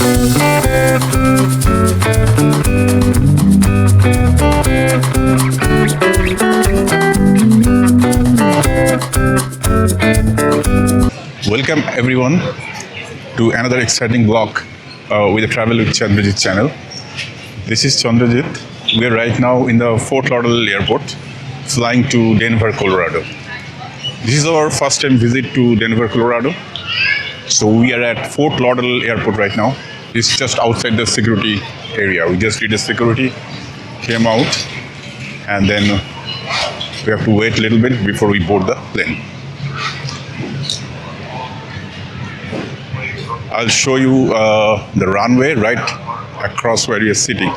Welcome everyone to another exciting vlog with the Travel with Chandrajit channel. This is Chandrajit. We are right now in the Fort Lauderdale airport, flying to Denver, Colorado. This is our first time visit to Denver, Colorado. So we are at Fort Lauderdale airport right now. It's just outside the security area. We just did the security, came out, and then we have to wait a little bit before we board the plane. I'll show you the runway right across where you're sitting.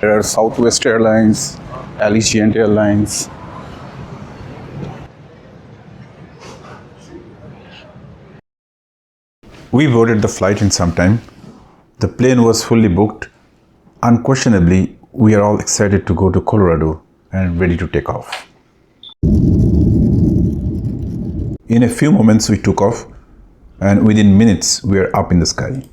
There are Southwest Airlines, Allegiant Airlines. We boarded the flight in some time. The plane was fully booked. Unquestionably, we are all excited to go to Colorado and ready to take off. In a few moments, we took off, and within minutes, we are up in the sky.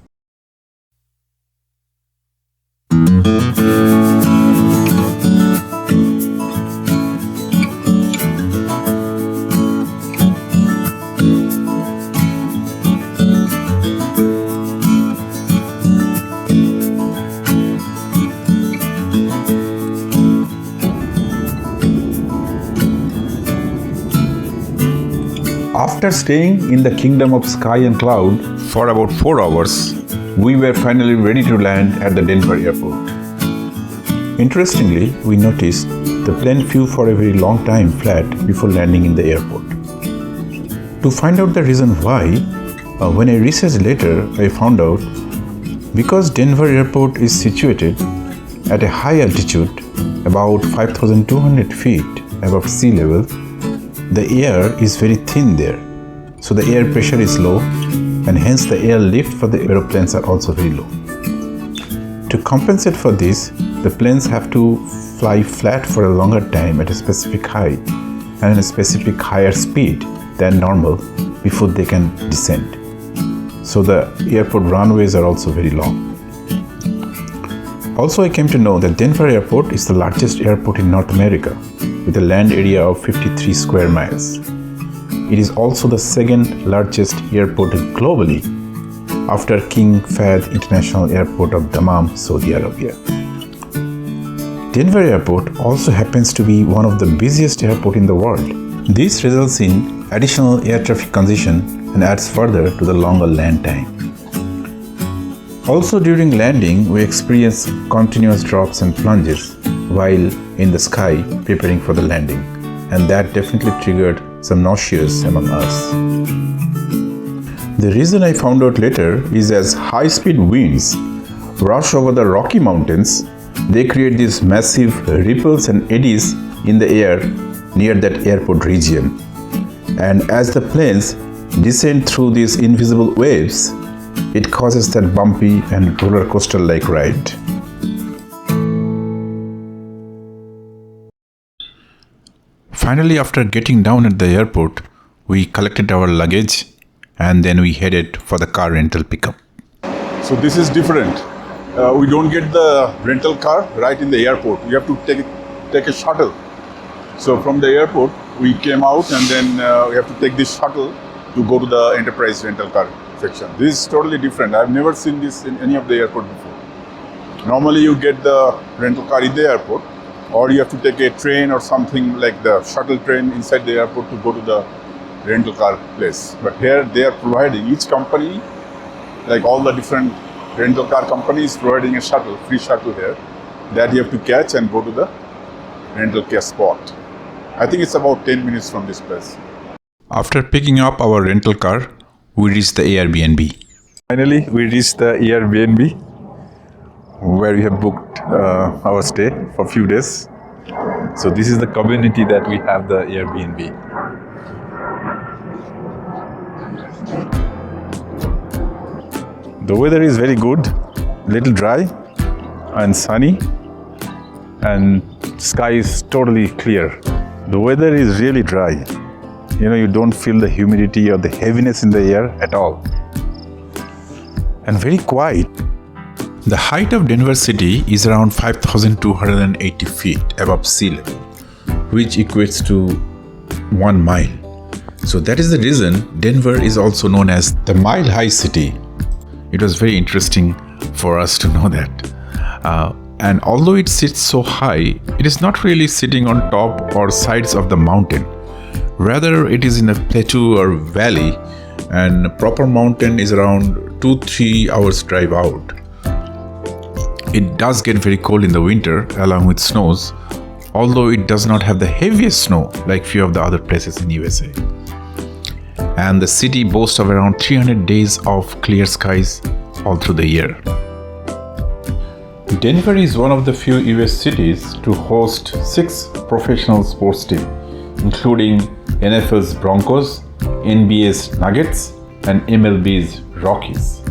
After staying in the kingdom of sky and cloud for about 4 hours, we were finally ready to land at the Denver airport. Interestingly, we noticed the plane flew for a very long time flat before landing in the airport. To find out the reason why, when I researched later, I found out because Denver airport is situated at a high altitude, about 5,200 feet above sea level, the air is very thin there. So the air pressure is low, and hence the air lift for the aeroplanes are also very low. To compensate for this, the planes have to fly flat for a longer time at a specific height and at a specific higher speed than normal before they can descend. So the airport runways are also very long. Also, I came to know that Denver airport is the largest airport in North America with a land area of 53 square miles. It is also the second largest airport globally after King Fahd International Airport of Dammam, Saudi Arabia. Denver Airport also happens to be one of the busiest airports in the world. This results in additional air traffic congestion and adds further to the longer land time. Also during landing, we experience continuous drops and plunges while in the sky preparing for the landing, and that definitely triggered some nauseous among us. The reason I found out later is as high-speed winds rush over the Rocky Mountains, they create these massive ripples and eddies in the air near that airport region. And as the planes descend through these invisible waves, it causes that bumpy and roller coaster-like ride. Finally, after getting down at the airport, we collected our luggage and then we headed for the car rental pickup. So this is different. We don't get the rental car right in the airport. We have to take a shuttle. So from the airport, we came out and then we have to take this shuttle to go to the enterprise rental car section. This is totally different. I've never seen this in any of the airport before. Normally you get the rental car in the airport, or you have to take a train or something like the shuttle train inside the airport to go to the rental car place. But here they are providing, each company, like all the different rental car companies, providing a shuttle, free shuttle here, that you have to catch and go to the rental car spot. I think it's about 10 minutes from this place. After picking up our rental car, we reached the Airbnb. Finally, we reached the Airbnb where we have booked our stay for a few days. So this is the community that we have, the Airbnb. The weather is very good, little dry and sunny, and sky is totally clear. The weather is really dry. You don't feel the humidity or the heaviness in the air at all. And very quiet. The height of Denver city is around 5,280 feet above sea level, which equates to 1 mile. So that is the reason Denver is also known as the Mile High City. It was very interesting for us to know that. And although it sits so high, it is not really sitting on top or sides of the mountain. Rather, it is in a plateau or valley, and proper mountain is around 2-3 hours drive out. It does get very cold in the winter along with snows, although it does not have the heaviest snow like few of the other places in USA. And the city boasts of around 300 days of clear skies all through the year. Denver is one of the few US cities to host 6 professional sports teams, including NFL's Broncos, NBA's Nuggets, and MLB's Rockies.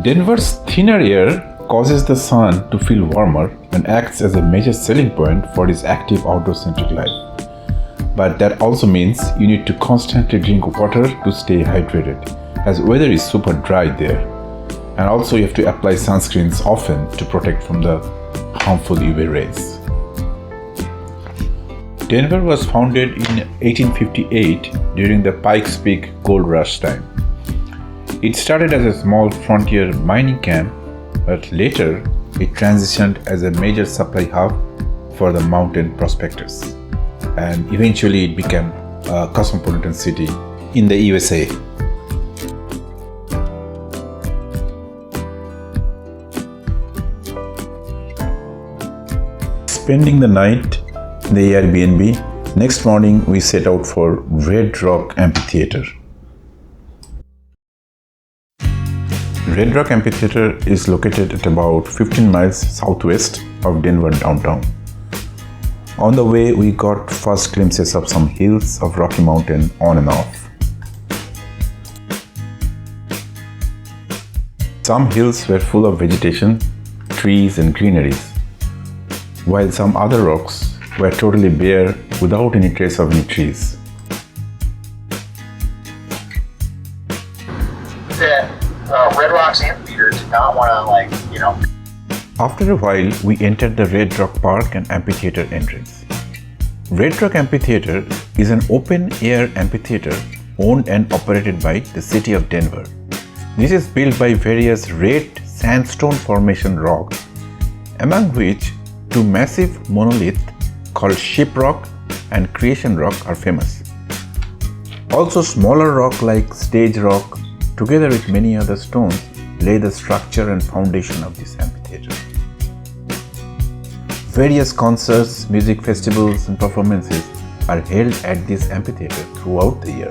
Denver's thinner air causes the sun to feel warmer and acts as a major selling point for its active outdoor-centric life. But that also means you need to constantly drink water to stay hydrated, as weather is super dry there. And also you have to apply sunscreens often to protect from the harmful UV rays. Denver was founded in 1858 during the Pikes Peak Gold Rush time. It started as a small frontier mining camp, but later it transitioned as a major supply hub for the mountain prospectors. And eventually it became a cosmopolitan city in the USA. Spending the night in the Airbnb, next morning we set out for Red Rock Amphitheater. Red Rock Amphitheater is located at about 15 miles southwest of Denver downtown. On the way, we got first glimpses of some hills of Rocky Mountain on and off. Some hills were full of vegetation, trees and greeneries, while some other rocks were totally bare without any trace of any trees. Red Rock's Amphitheater did not want to, After a while, we entered the Red Rock Park and Amphitheater entrance. Red Rock Amphitheater is an open-air amphitheater owned and operated by the city of Denver. This is built by various red sandstone formation rocks, among which 2 massive monoliths called Shiprock and Creation Rock are famous. Also, smaller rock like Stage Rock, together with many other stones, lay the structure and foundation of this amphitheater. Various concerts, music festivals, and performances are held at this amphitheater throughout the year.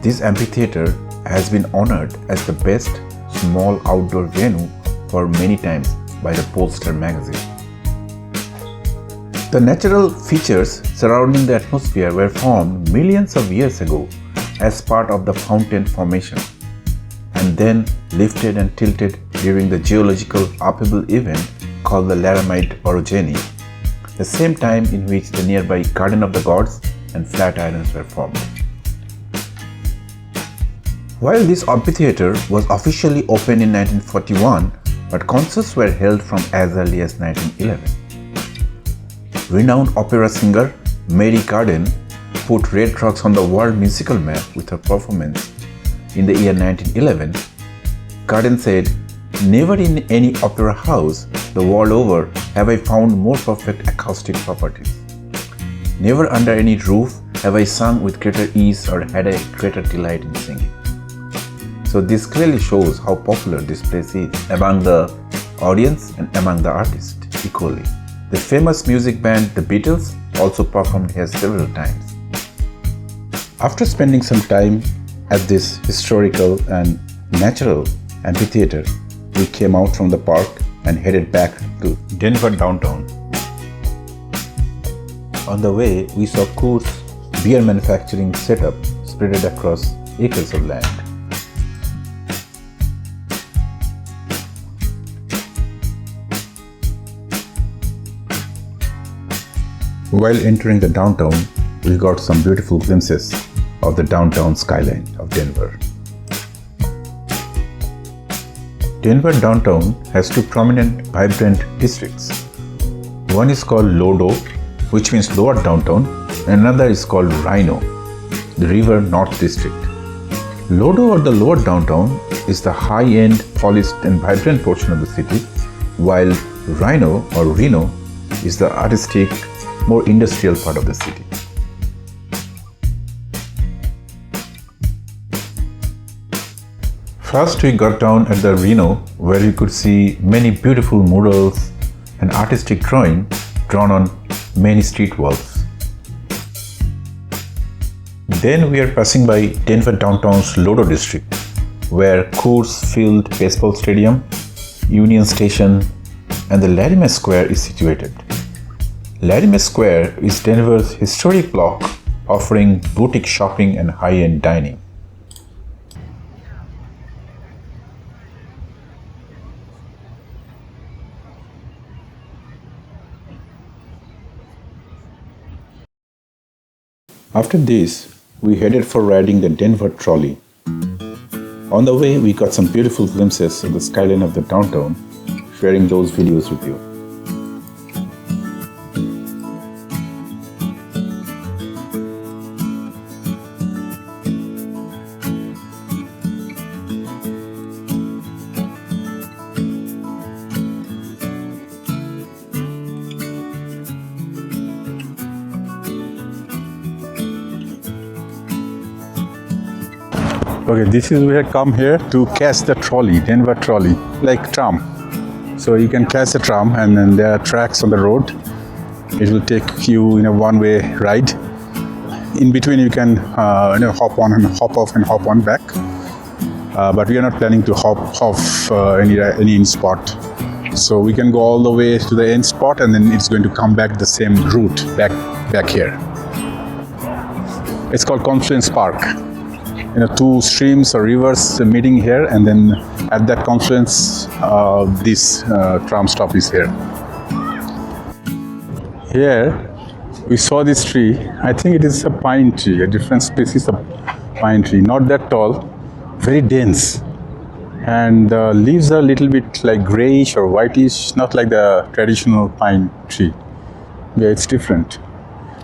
This amphitheater has been honored as the best small outdoor venue for many times by the Pollstar magazine. The natural features surrounding the atmosphere were formed millions of years ago as part of the fountain formation, and then lifted and tilted during the geological upheaval event called the Laramide orogeny, the same time in which the nearby Garden of the Gods and Flatirons were formed. While this amphitheater was officially opened in 1941, but concerts were held from as early as 1911. Renowned opera singer Mary Carden put Red Rocks on the world musical map with her performance in the year 1911. Carden said, "Never in any opera house the world over have I found more perfect acoustic properties. Never under any roof have I sung with greater ease or had a greater delight in singing." So this clearly shows how popular this place is among the audience and among the artists equally. The famous music band The Beatles also performed here several times. After spending some time at this historical and natural amphitheater, we came out from the park and headed back to Denver downtown. On the way, we saw Coors beer manufacturing setup spread across acres of land. While entering the downtown, we got some beautiful glimpses of the downtown skyline of Denver. Denver downtown has two prominent, vibrant districts. One is called Lodo, which means lower downtown, and another is called Rhino, the River North District. Lodo, or the lower downtown, is the high-end, polished and vibrant portion of the city, while Rhino or Reno is the artistic, more industrial part of the city. First we got down at the Reno, where we could see many beautiful murals and artistic drawing drawn on many street walls. Then we are passing by Denver downtown's Lodo district, where Coors Field Baseball Stadium, Union Station and the Larimer Square is situated. Larimer Square is Denver's historic block offering boutique shopping and high-end dining. After this, we headed for riding the Denver Trolley. On the way, we got some beautiful glimpses of the skyline of the downtown, sharing those videos with you. Okay, this is we have come here to catch the trolley, Denver trolley, like tram. So you can catch the tram and then there are tracks on the road. It will take you in a one-way ride. In between you can hop on and hop off and hop on back. But we are not planning to hop off any end spot. So we can go all the way to the end spot and then it's going to come back the same route back here. It's called Confluence Park. Two streams or rivers meeting here, and then at that confluence, this tram stop is here. Here, we saw this tree. I think it is a pine tree, a different species of pine tree. Not that tall, very dense, and the leaves are a little bit like grayish or whitish, not like the traditional pine tree. Yeah, it's different.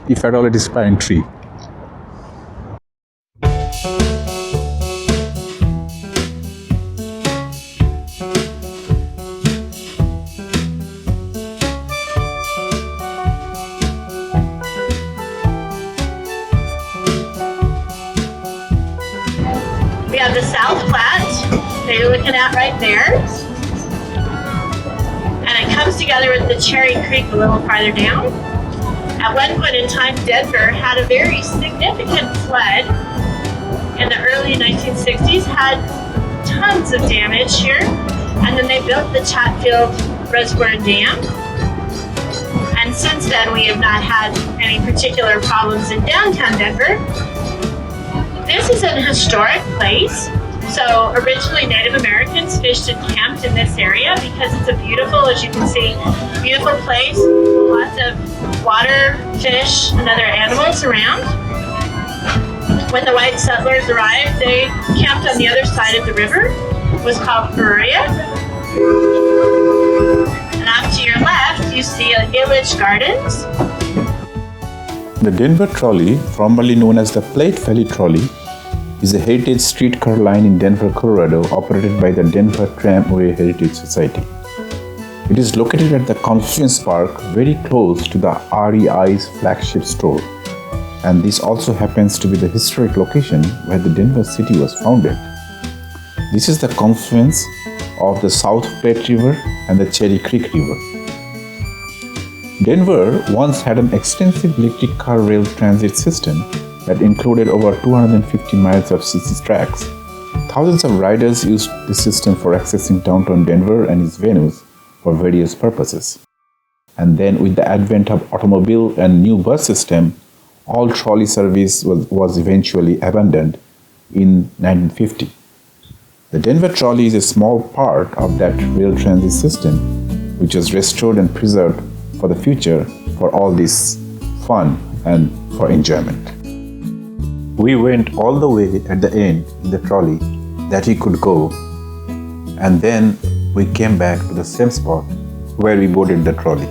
If at all, it is pine tree. We have the South Platte that you're looking at right there. And it comes together with the Cherry Creek a little farther down. At one point in time, Denver had a very significant flood in the early 1960s, had tons of damage here. And then they built the Chatfield Reservoir Dam. And since then, we have not had any particular problems in downtown Denver. This is an historic place. So originally Native Americans fished and camped in this area because it's a beautiful, as you can see, beautiful place. Lots of water, fish, and other animals around. When the white settlers arrived, they camped on the other side of the river. It was called Peoria. And off to your left, you see Illich Gardens. The Denver Trolley, formerly known as the Platte Valley Trolley, is a heritage streetcar line in Denver, Colorado, operated by the Denver Tramway Heritage Society. It is located at the Confluence Park, very close to the REI's flagship store. And this also happens to be the historic location where the Denver city was founded. This is the confluence of the South Platte River and the Cherry Creek River. Denver once had an extensive electric car rail transit system that included over 250 miles of CC tracks. Thousands of riders used the system for accessing downtown Denver and its venues for various purposes. And then with the advent of automobile and new bus system, all trolley service was eventually abandoned in 1950. The Denver Trolley is a small part of that rail transit system, which was restored and preserved for the future for all this fun and for enjoyment. We went all the way at the end in the trolley that he could go, and then we came back to the same spot where we boarded the trolley.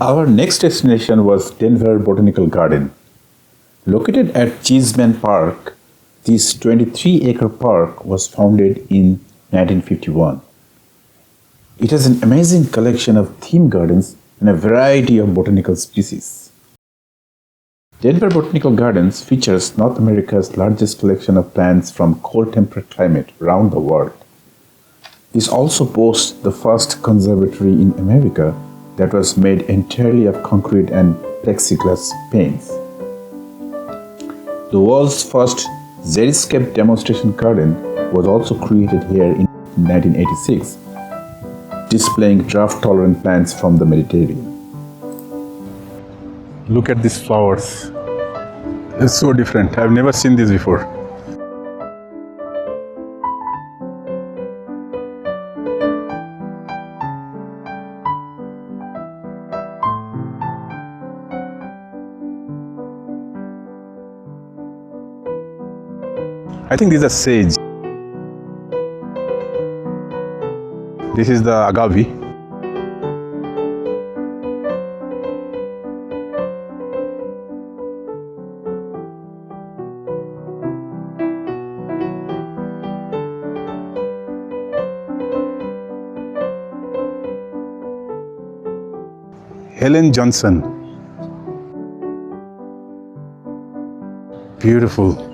Our next destination was Denver Botanical Garden. Located at Cheeseman Park, this 23-acre park was founded in 1951. It has an amazing collection of theme gardens and a variety of botanical species. Denver Botanical Gardens features North America's largest collection of plants from cold temperate climate around the world. This also boasts the first conservatory in America that was made entirely of concrete and plexiglass panes. The world's first xeriscape demonstration garden was also created here in 1986, displaying drought-tolerant plants from the Mediterranean. Look at these flowers. It's so different. I've never seen this before. I think these are sage. This is the agave. Helen Johnson. Beautiful.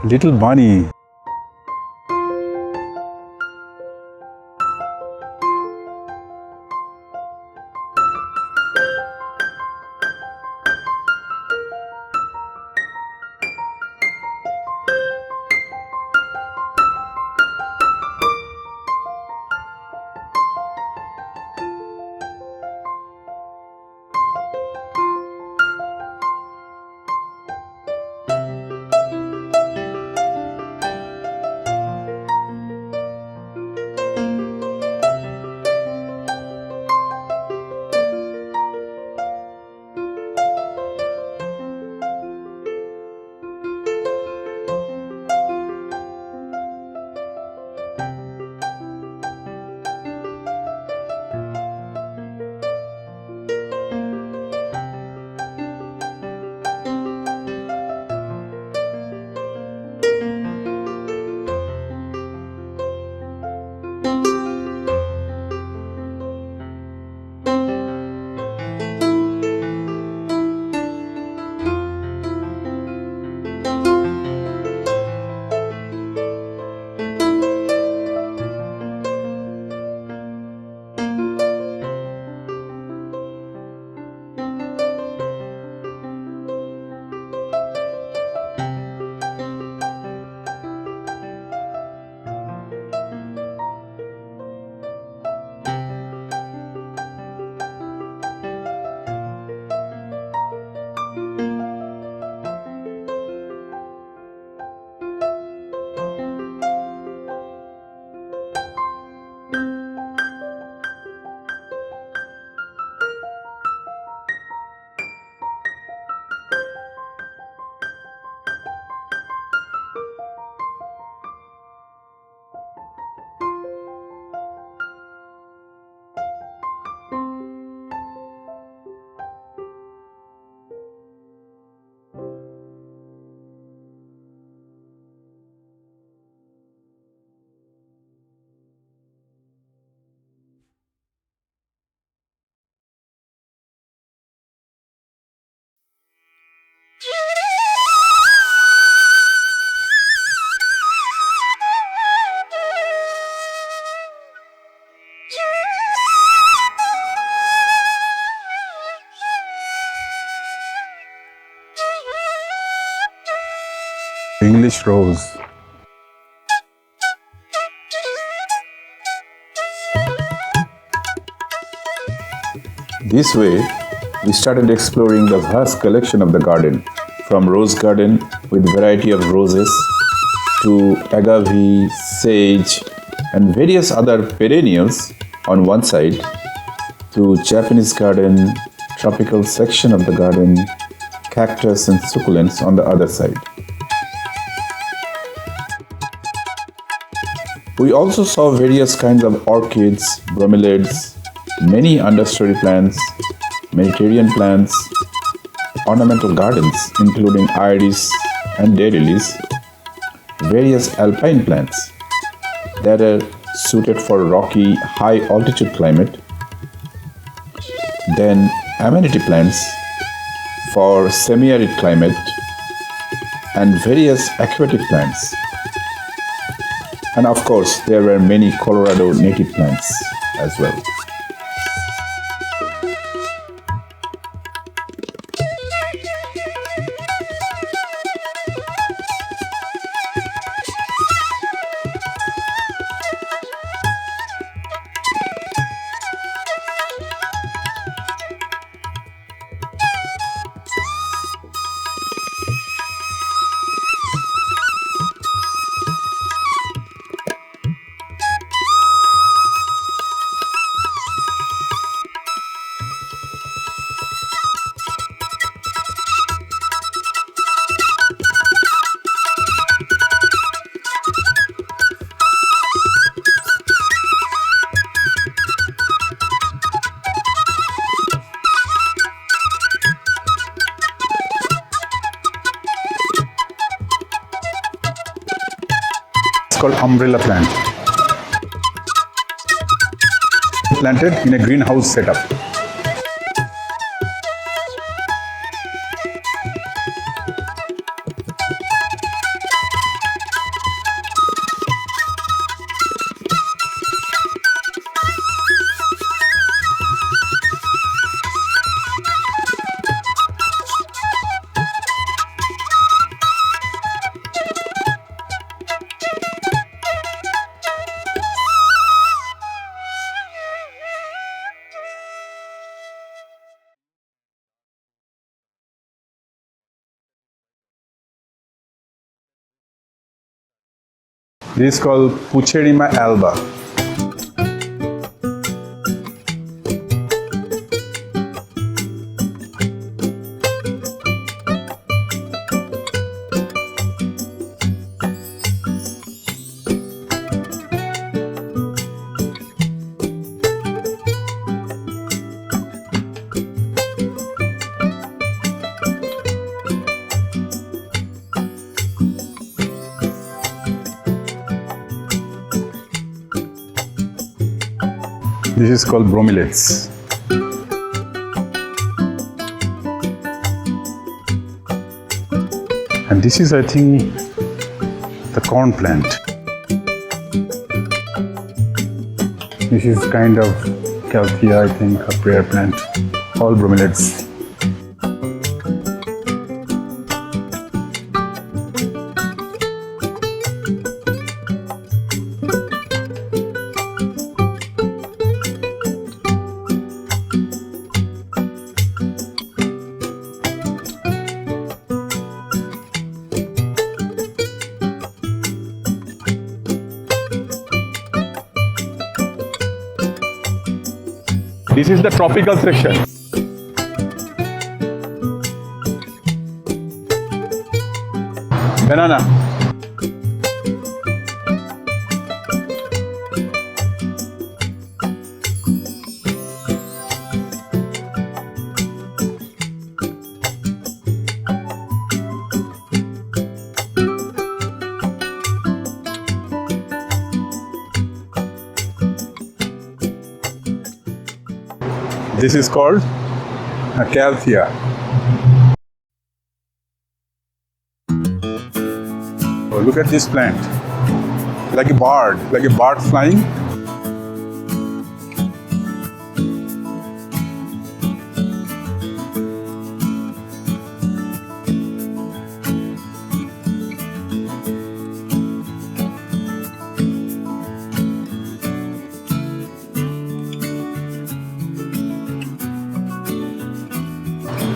Little bunny. English rose. This way, we started exploring the vast collection of the garden, from rose garden with variety of roses to agave, sage, and various other perennials on one side, to Japanese garden, tropical section of the garden, cactus and succulents on the other side. We also saw various kinds of orchids, bromeliads, many understory plants, Mediterranean plants, ornamental gardens including iris and daylilies, various alpine plants that are suited for rocky, high altitude climate, then amenity plants for semi-arid climate, and various aquatic plants. And of course, there were many Colorado native plants as well. Called umbrella plant, planted in a greenhouse setup. This is called Pucherima alba. This is called bromeliads. And this is, I think, the corn plant. This is kind of Calthea, I think, a prayer plant. All bromeliads. This is the tropical section. Banana. This is called a Calthea. Oh, look at this plant. Like a bird flying.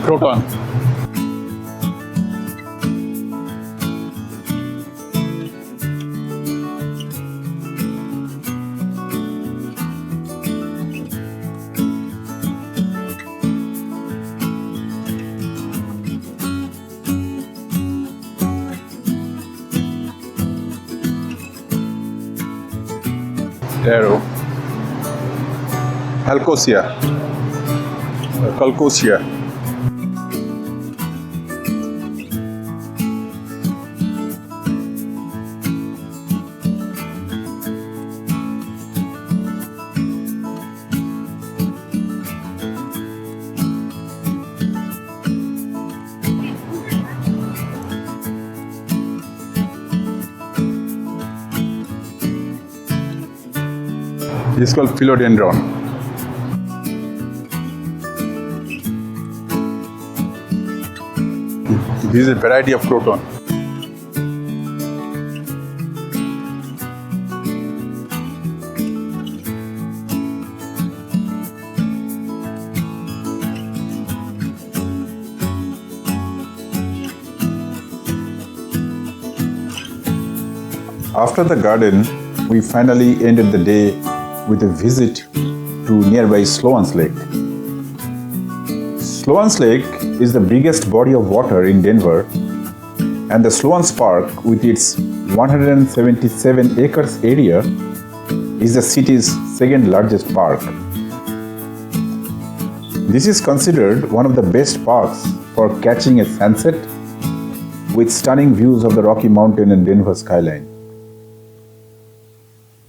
Croton. Arrow. Halcosia. Calcosia. This is called philodendron. This is a variety of croton. After the garden, we finally ended the day with a visit to nearby Sloan's Lake. Sloan's Lake is the biggest body of water in Denver, and the Sloan's Park, with its 177 acres area, is the city's second largest park. This is considered one of the best parks for catching a sunset with stunning views of the Rocky Mountain and Denver skyline.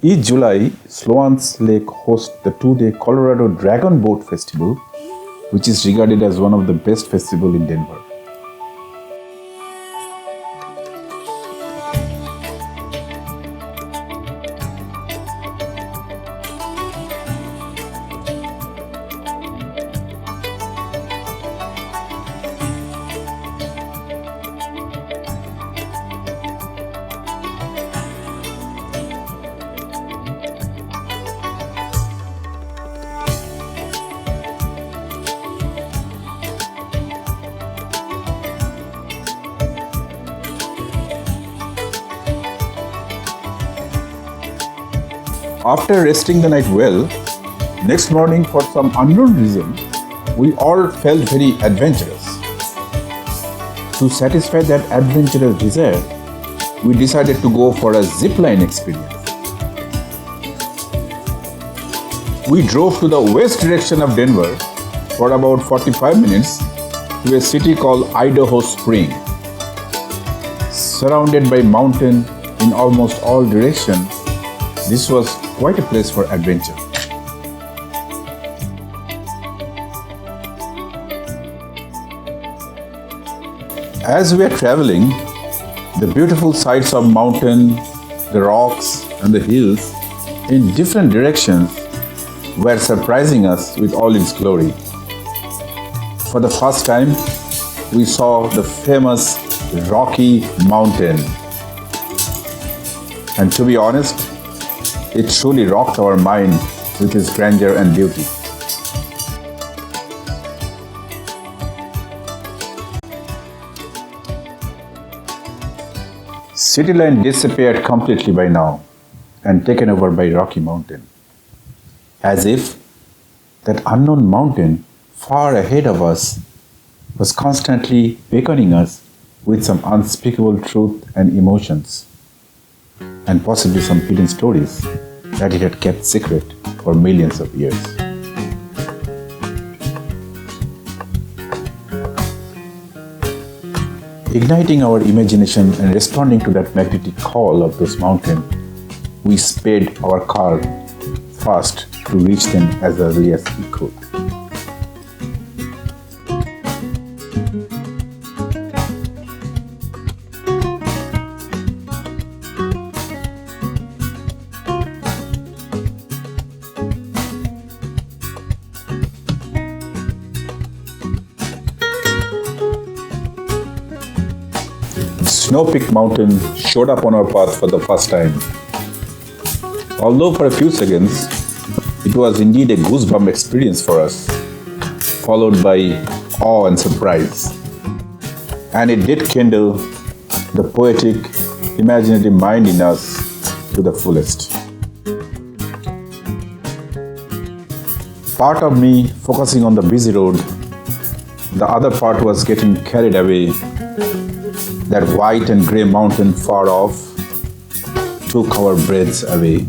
Each July, Sloan's Lake hosts the two-day Colorado Dragon Boat Festival, which is regarded as one of the best festivals in Denver. After resting the night well, next morning for some unknown reason, we all felt very adventurous. To satisfy that adventurous desire, we decided to go for a zipline experience. We drove to the west direction of Denver for about 45 minutes to a city called Idaho Spring. Surrounded by mountains in almost all directions, this was quite a place for adventure. As we are traveling, the beautiful sights of mountain, the rocks and the hills in different directions were surprising us with all its glory. For the first time, we saw the famous Rocky Mountain. And to be honest, it truly rocked our mind with its grandeur and beauty. Cityline disappeared completely by now and taken over by Rocky Mountain. As if that unknown mountain far ahead of us was constantly beckoning us with some unspeakable truth and emotions, and possibly some hidden stories that it had kept secret for millions of years. Igniting our imagination and responding to that magnetic call of this mountain, we sped our car fast to reach them as early as we could. Snow-Peak Mountain showed up on our path for the first time. Although for a few seconds, it was indeed a goosebump experience for us, followed by awe and surprise. And it did kindle the poetic, imaginative mind in us to the fullest. Part of me focusing on the busy road, the other part was getting carried away. That white and grey mountain far off took our breaths away.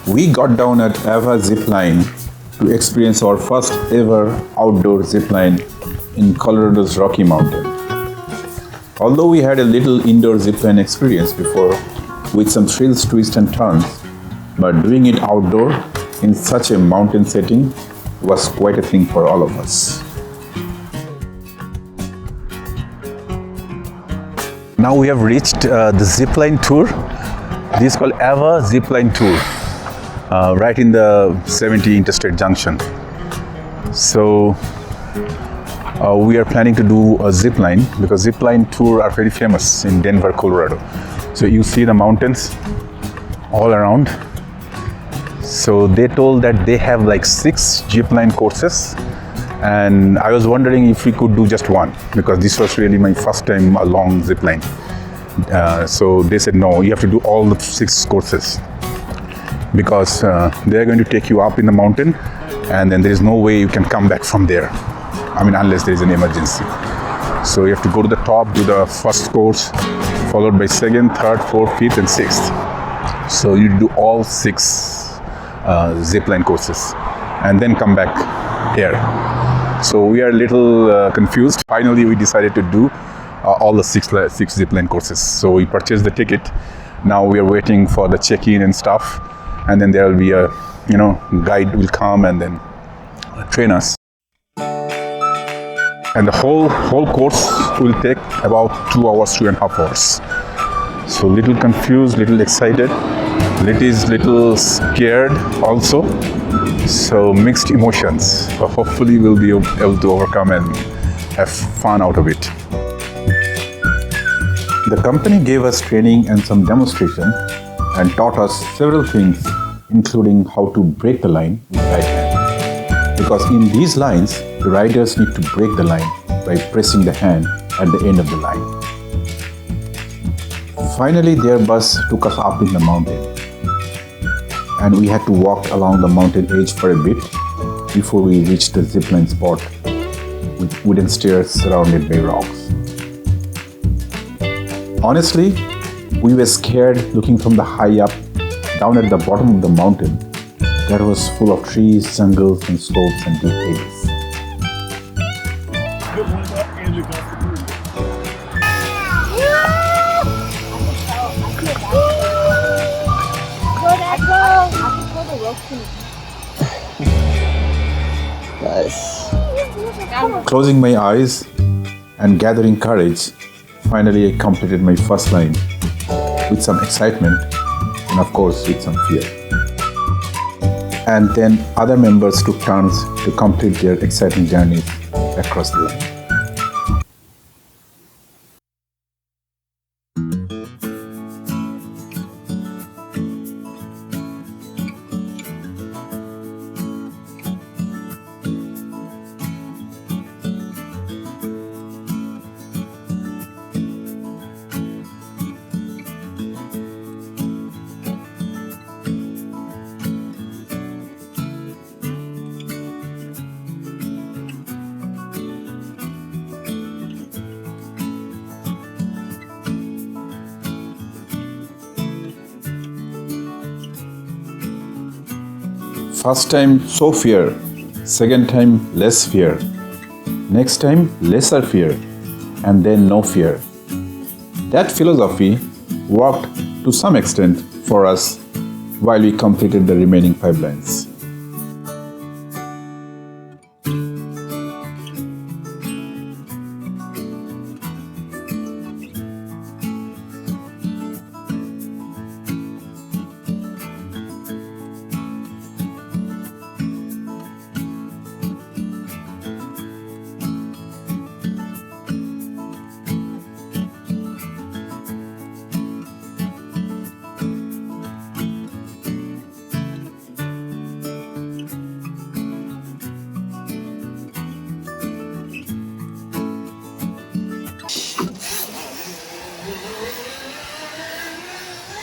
We got down at Ava Zipline to experience our first ever outdoor zipline in Colorado's Rocky Mountain. Although we had a little indoor zipline experience before with some thrills, twists and turns, but doing it outdoor in such a mountain setting was quite a thing for all of us. Now we have reached the zipline tour. This is called Ava Zipline Tour, right in the 70 Interstate Junction. So we are planning to do a zipline because zipline tour are very famous in Denver, Colorado. So you see the mountains all around. So they told that they have like 6 zipline courses, and I was wondering if we could do just one because this was really my first time along zipline. So they said no, you have to do all the 6 courses because they're going to take you up in the mountain and then there is no way you can come back from there. I mean, unless there is an emergency. So you have to go to the top, do the first course, followed by 2nd, 3rd, 4th, 5th and 6th. So you do all 6 zipline courses and then come back here. So we are a little confused. Finally, we decided to do all the 6 zipline courses. So we purchased the ticket. Now we are waiting for the check-in and stuff. And then there will be a, guide will come and then train us. And the whole course will take about 2 hours, 2.5 hours. So little confused, little excited, little scared also. So mixed emotions. But hopefully we'll be able to overcome and have fun out of it. The company gave us training and some demonstration and taught us several things, including how to break the line with right hand. Because in these lines, the riders need to break the line by pressing the hand at the end of the line. Finally, their bus took us up in the mountain, and we had to walk along the mountain edge for a bit before we reached the zipline spot with wooden stairs surrounded by rocks. Honestly, we were scared looking from the high up down at the bottom of the mountain that was full of trees, jungles and slopes and deep edges. Closing my eyes and gathering courage, finally I completed my first line with some excitement and of course with some fear. And then other members took turns to complete their exciting journeys across the line. First time, so fear. Second time, less fear. Next time, lesser fear. And then no fear. That philosophy worked to some extent for us while we completed the remaining 5 lines.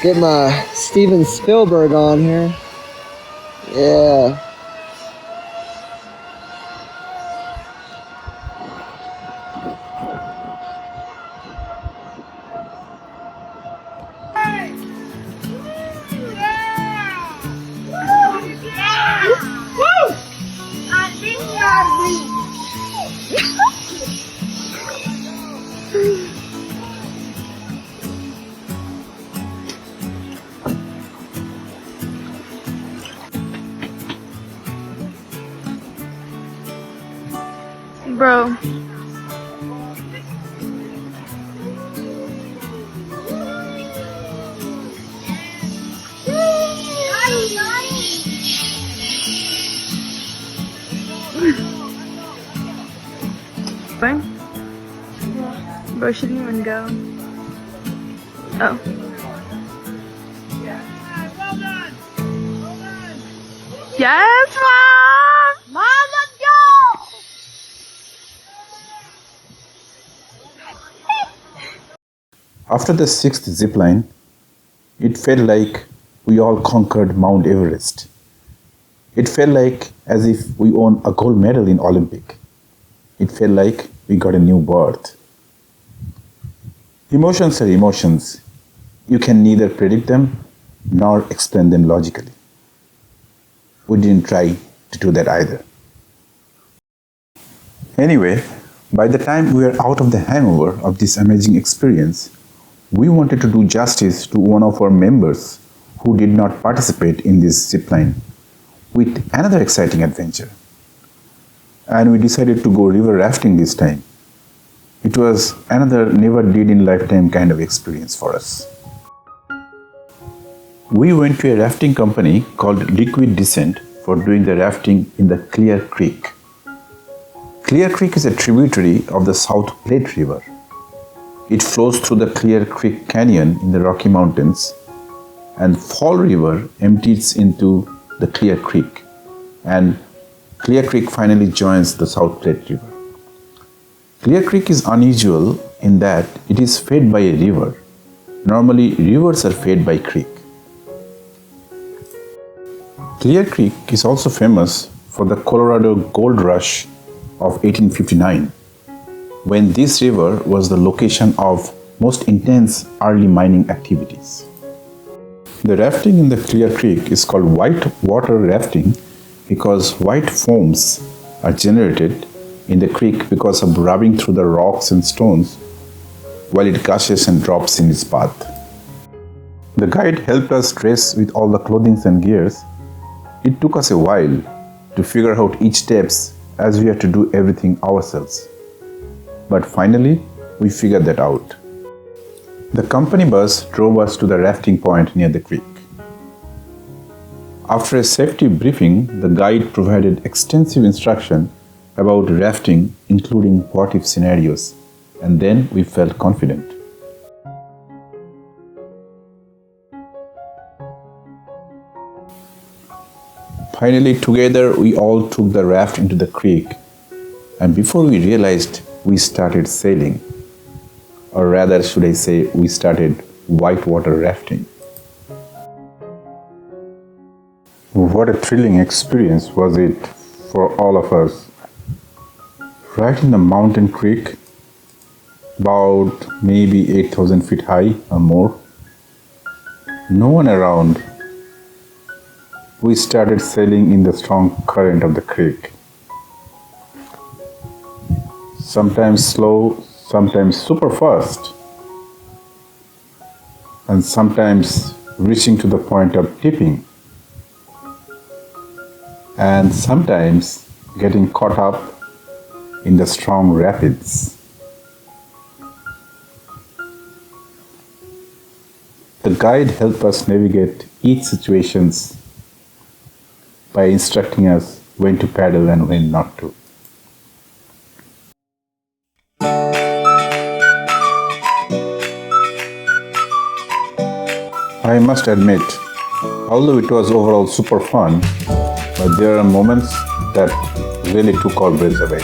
Get my Steven Spielberg on here. Yeah. Bro. Fine. Bro shouldn't even go. Oh. Yes, Mom! Mom, let's go! After the sixth zip line, it felt like we all conquered Mount Everest. It felt like as if we won a gold medal in Olympic. It felt like we got a new birth. Emotions are emotions. You can neither predict them nor explain them logically. We didn't try to do that either. Anyway, by the time we were out of the hangover of this amazing experience, we wanted to do justice to one of our members who did not participate in this zipline with another exciting adventure. And we decided to go river rafting this time. It was another never did in lifetime kind of experience for us. We went to a rafting company called Liquid Descent for doing the rafting in the Clear Creek. Clear Creek is a tributary of the South Platte River. It flows through the Clear Creek Canyon in the Rocky Mountains, and Fall River empties into the Clear Creek, and Clear Creek finally joins the South Platte River. Clear Creek is unusual in that it is fed by a river. Normally, rivers are fed by creek. Clear Creek is also famous for the Colorado Gold Rush of 1859, when this river was the location of most intense early mining activities. The rafting in the Clear Creek is called white water rafting because white foams are generated in the creek because of rubbing through the rocks and stones while it gushes and drops in its path. The guide helped us dress with all the clothing and gears. It took us a while to figure out each steps as we had to do everything ourselves. But finally, we figured that out. The company bus drove us to the rafting point near the creek. After a safety briefing, the guide provided extensive instruction about rafting, including what-if scenarios, and then we felt confident. Finally, together, we all took the raft into the creek, and before we realized, we started sailing. Or rather, should I say, we started whitewater rafting. What a thrilling experience was it for all of us. Right in the mountain creek, about maybe 8,000 feet high or more. No one around. We started sailing in the strong current of the creek. Sometimes slow, sometimes super fast, and sometimes reaching to the point of tipping, and sometimes getting caught up in the strong rapids. The guide helped us navigate each situation by instructing us when to paddle and when not to. I must admit, although it was overall super fun, but there are moments that really took our breath away.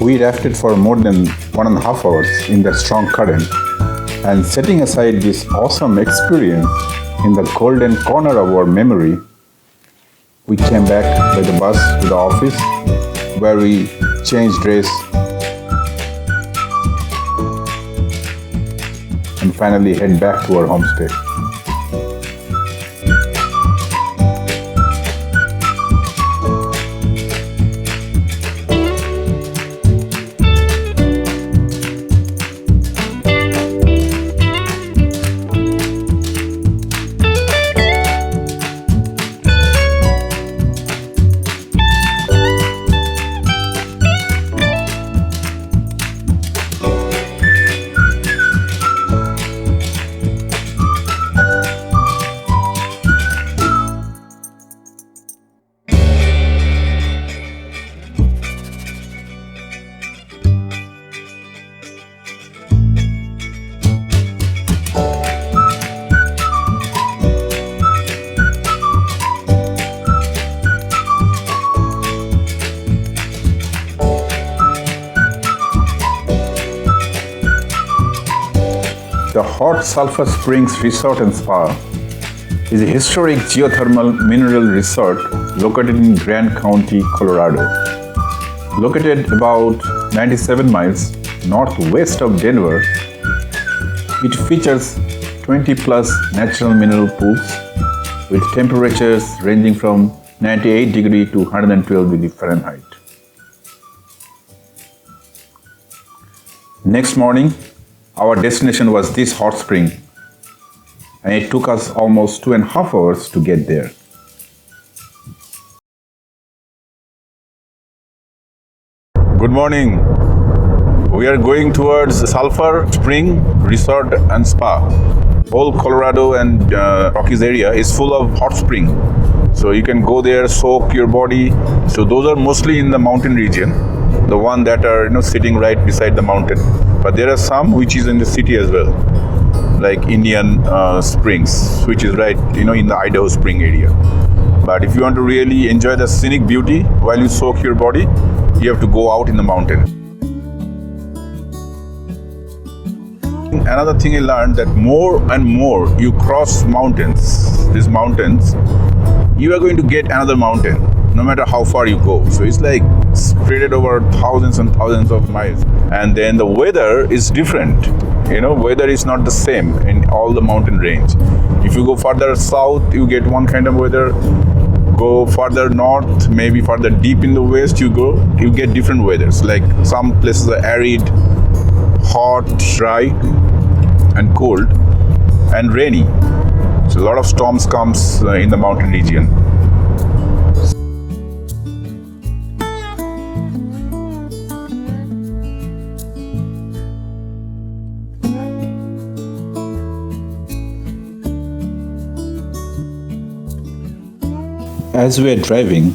We rafted for more than 1.5 hours in the strong current And setting aside this awesome experience in the golden corner of our memory, we came back by the bus to the office where we changed dress and finally head back to our homestay. The Hot Sulphur Springs Resort and Spa is a historic geothermal mineral resort located in Grant County, Colorado. Located about 97 miles northwest of Denver, it features 20 plus natural mineral pools with temperatures ranging from 98 degree to 112 degree Fahrenheit. Next morning, our destination was this hot spring, and it took us almost 2.5 hours to get there. Good morning. We are going towards Sulphur Spring Resort and Spa. Whole Colorado and Rockies area is full of hot spring. So you can go there, soak your body. So those are mostly in the mountain region, the one that are sitting right beside the mountain. But there are some which is in the city as well, like Indian Springs, which is right in the Idaho Spring area. But if you want to really enjoy the scenic beauty while you soak your body, you have to go out in the mountain. Another thing I learned that more and more you cross these mountains, you are going to get another mountain, no matter how far you go. So it's like spread over thousands and thousands of miles. And then the weather is different. Weather is not the same in all the mountain range. If you go further south, you get one kind of weather. Go further north, maybe further deep in the west, you get different weathers. Like some places are arid, hot, dry, and cold, and rainy. So a lot of storms comes in the mountain region. As we were driving,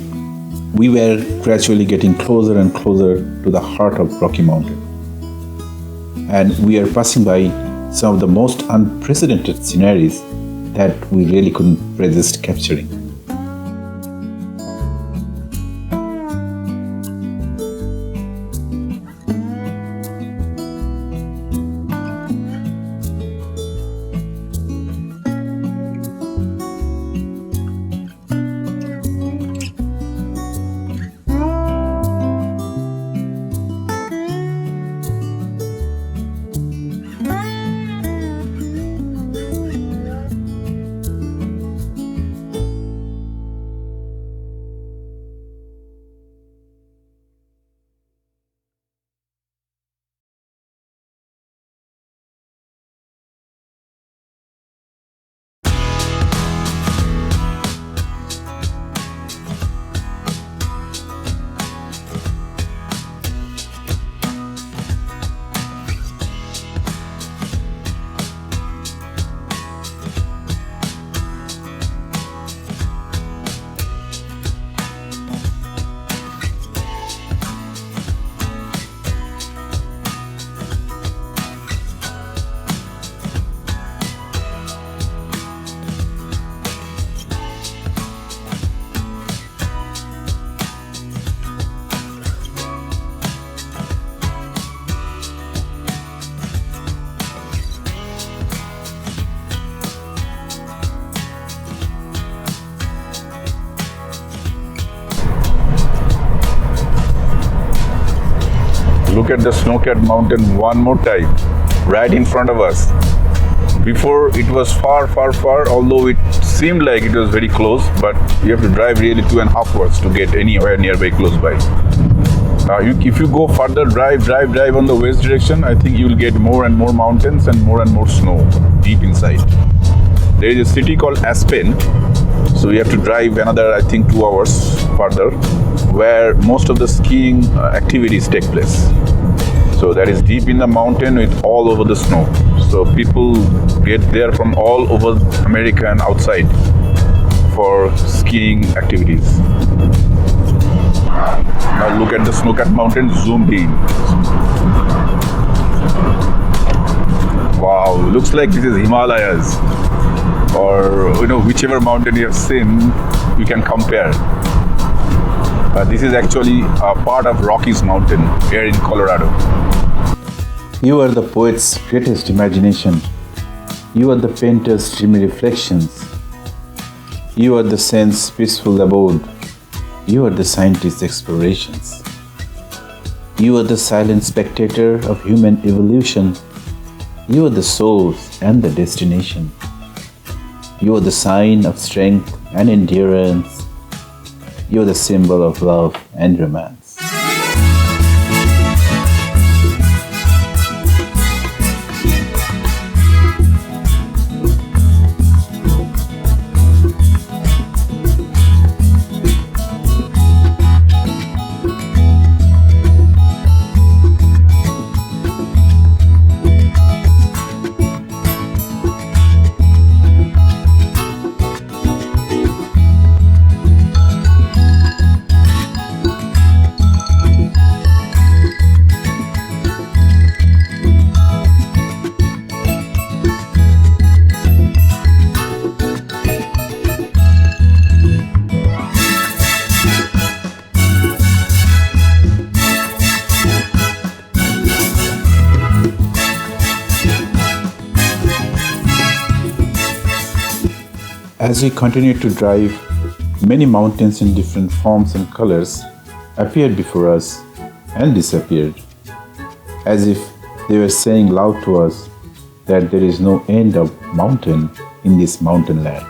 we were gradually getting closer and closer to the heart of Rocky Mountain. And we are passing by some of the most unprecedented sceneries that we really couldn't resist capturing. look at the snow-capped mountain one more time, right in front of us. Before it was far, although it seemed like it was very close, but you have to drive really 2.5 hours to get anywhere nearby close by. If you go further, drive on the west direction, I think you will get more and more mountains and more snow deep inside. There is a city called Aspen, so you have to drive another, I think, 2 hours further, where most of the skiing activities take place. So that is deep in the mountain with all over the snow. So people get there from all over America and outside for skiing activities. Now look at the snow-capped mountain zoomed in. Wow, looks like this is Himalayas, or whichever mountain you have seen, you can compare. This is actually a part of Rockies Mountain here in Colorado. You are the poet's greatest imagination. You are the painter's dreamy reflections. You are the saint's peaceful abode. You are the scientist's explorations. You are the silent spectator of human evolution. You are the source and the destination. You are the sign of strength and endurance. You are the symbol of love and romance. As we continued to drive, many mountains in different forms and colors appeared before us and disappeared, as if they were saying loud to us that there is no end of mountain in this mountain land.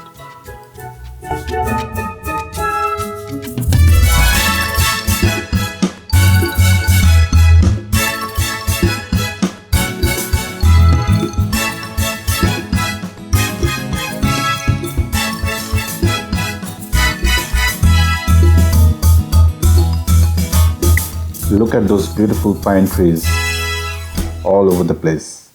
Look at those beautiful pine trees all over the place.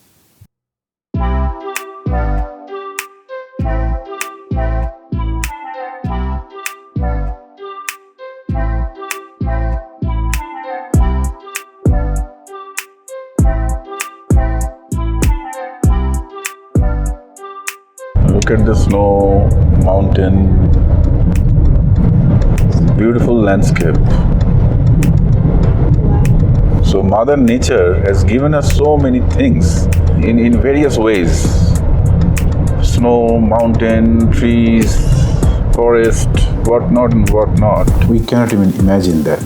Look at the snow, mountain, beautiful landscape. So Mother Nature has given us so many things in various ways. Snow, mountain, trees, forest, whatnot and whatnot. We cannot even imagine that.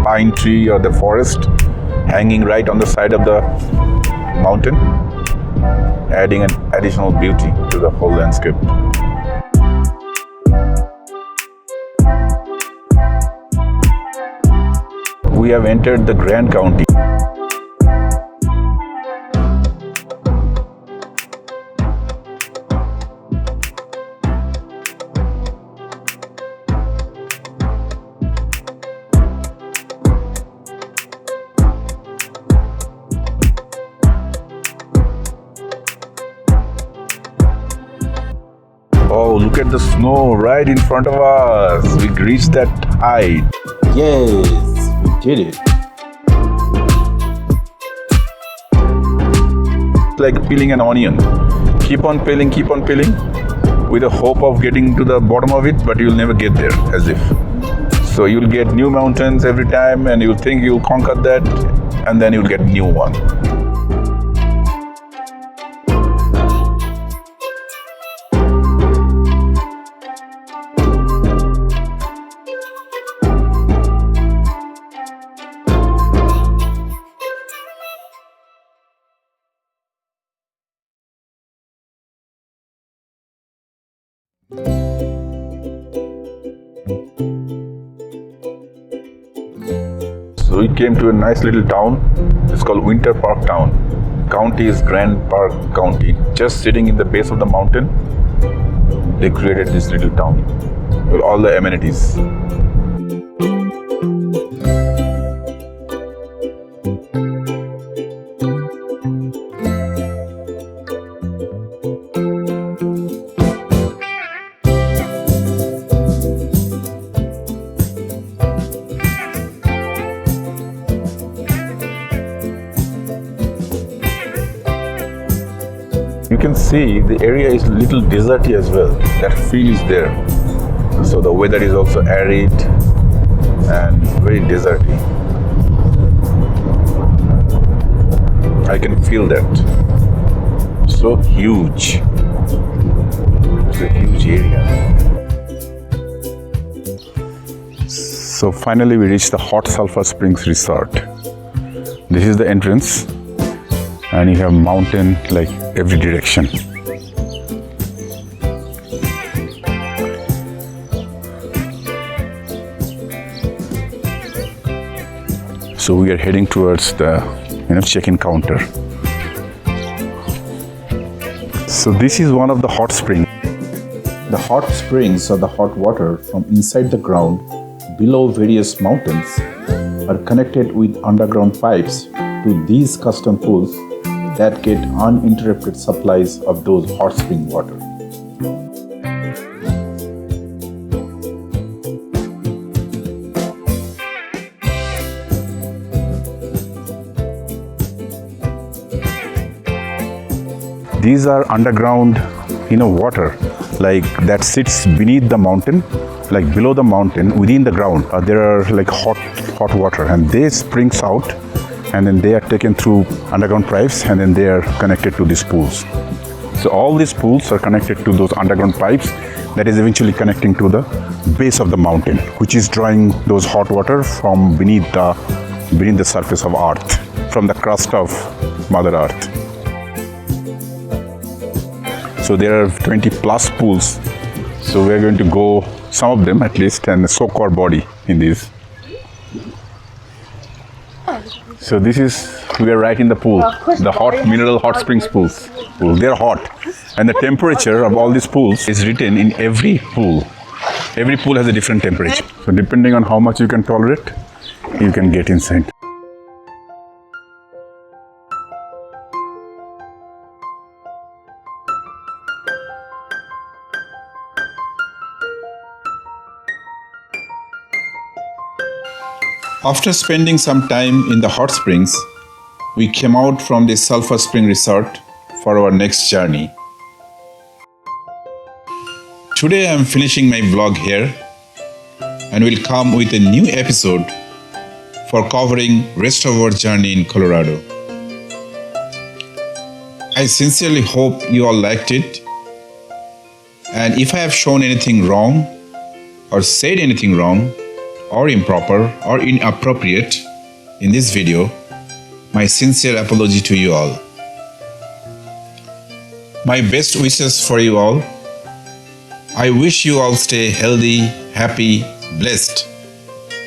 Pine tree or the forest hanging right on the side of the mountain, adding an additional beauty to the whole landscape. We have entered the Grand County. Oh, look at the snow right in front of us. We reached that height. Yes, we did it. It's like peeling an onion. Keep on peeling, with the hope of getting to the bottom of it, but you'll never get there, as if. So you'll get new mountains every time, and you'll think you'll conquer that, and then you'll get new one. So we came to a nice little town. It's called Winter Park Town. County is Grand Park County. Just sitting in the base of the mountain, they created this little town with all the amenities. You can see the area is a little deserty as well. That feel is there. So the weather is also arid and very deserty. I can feel that. So huge. It's a huge area. So finally we reached the Hot Sulphur Springs Resort. This is the entrance. And you have mountain like every direction. So we are heading towards the check-in counter. So this is one of the hot springs. The hot springs or the hot water from inside the ground below various mountains are connected with underground pipes to these custom pools that get uninterrupted supplies of those hot spring water. These are underground, water like that sits beneath the mountain, like below the mountain, within the ground. There are like hot water, and they springs out. And then they are taken through underground pipes, and then they are connected to these pools. So all these pools are connected to those underground pipes that is eventually connecting to the base of the mountain, which is drawing those hot water from beneath the surface of Earth, from the crust of Mother Earth. So there are 20 plus pools. So we are going to go, some of them at least, and soak our body in these. So we are right in the pool, the hot mineral hot springs pools. They're hot, and the temperature of all these pools is written in every pool. Every pool has a different temperature. So depending on how much you can tolerate, you can get inside. After spending some time in the hot springs, we came out from the Sulphur Spring Resort for our next journey. Today I am finishing my vlog here and will come with a new episode for covering rest of our journey in Colorado. I sincerely hope you all liked it, and if I have shown anything wrong or said anything wrong or improper or inappropriate in this video, my sincere apology to you all. My best wishes for you all. I wish you all stay healthy, happy, blessed,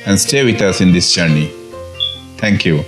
and stay with us in this journey. Thank you.